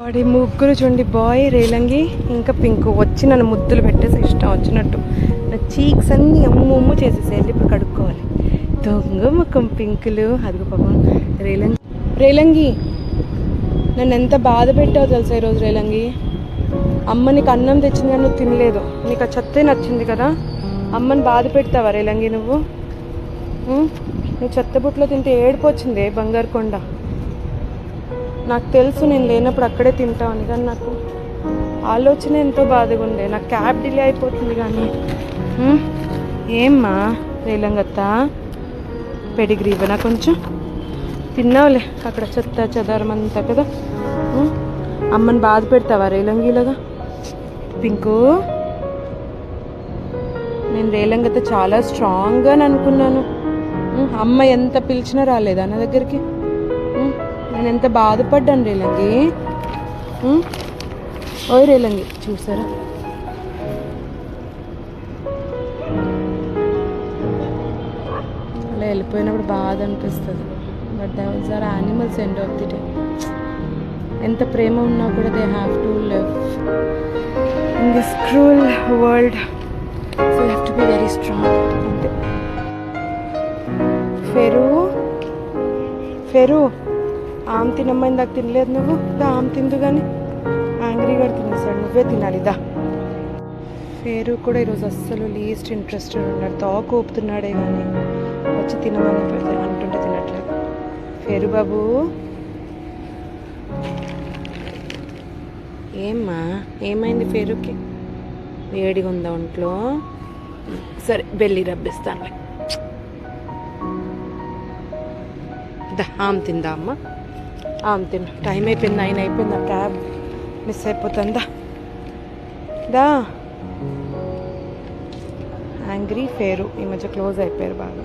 వాడి ముగ్గురు చూడండి, బాయ్, రేలంగి ఇంకా పింకు వచ్చి నన్ను ముద్దులు పెట్టేసి ఇష్టం వచ్చినట్టు నా చీక్స్ అన్నీ అమ్ము చేసేసేయాలి. ఇప్పుడు కడుక్కోవాలి. దొంగ ముఖం పింకులు. అదిగో పాపం రేలంగి నన్ను ఎంత బాధ పెట్టావు తెలుసా ఈరోజు. రేలంగి, అమ్మ నీకు అన్నం తెచ్చింది కానీ నువ్వు తినలేదు. నీకు ఆ చెత్తే నచ్చింది కదా. అమ్మని బాధ పెడతావా రేలంగి నువ్వు? నువ్వు చెత్త బుట్టలో తింటే ఏడుపు వచ్చింది బంగారు కొండ. నాకు తెలుసు నేను లేనప్పుడు అక్కడే తింటామని, కానీ నాకు ఆలోచన ఎంతో బాధగా ఉండే. నాకు క్యాబ్ డిలే అయిపోతుంది. కానీ ఏమ్మా రేలంగత్త, పెడిగ్రీ ఇవ్వనా కొంచెం? తిన్నావులే అక్కడ చెత్త చెదారం అంతా కదా. అమ్మని బాధ పెడతావా రేలంగిలాగా? పింకు, నేను రేలంగత్త చాలా స్ట్రాంగ్గా అనుకున్నాను. అమ్మ ఎంత పిలిచినా రాలేదా నా దగ్గరికి? నేను ఎంత బాధపడ్డాను రేలంగి. ఓయ్ రేలంగి, చూసారా అలా వెళ్ళిపోయినప్పుడు బాధ అనిపిస్తుంది. But those are animals end of the day. ఎంత ప్రేమ ఉన్నా కూడా they have to live in this cruel world. So you have to be very strong. అంతే. ఫెరు ఆమె తినమ్మా, ఇందాక తినలేదు నువ్వు. ఆమె తిందు కానీ యాంగ్రీగా తినేసాడు. నువ్వే తినాలి దా. ఫేరు కూడా ఈరోజు అస్సలు లీస్ట్ ఇంట్రెస్టెడ్ ఉన్నాడు. తోక ఊపుతున్నాడే కానీ వచ్చి తినమని అంటుంటే తినట్లేదు. ఫేరు బాబు, ఏమ్మా ఏమైంది ఫేరుకి? వేడిగా ఉందా ఒంట్లో? సరే బెల్లి రబ్బిస్తానులే. దా ఆమె తిందా అమ్మ? ఆమె తిన్నా. టైం అయిపోయింది, 9 అయిపోయింది. ఆ క్యాబ్ మిస్ అయిపోతుందా? దా. యాంగ్రీ ఫేరు ఈ మధ్య క్లోజ్ అయిపోయారు బాగా.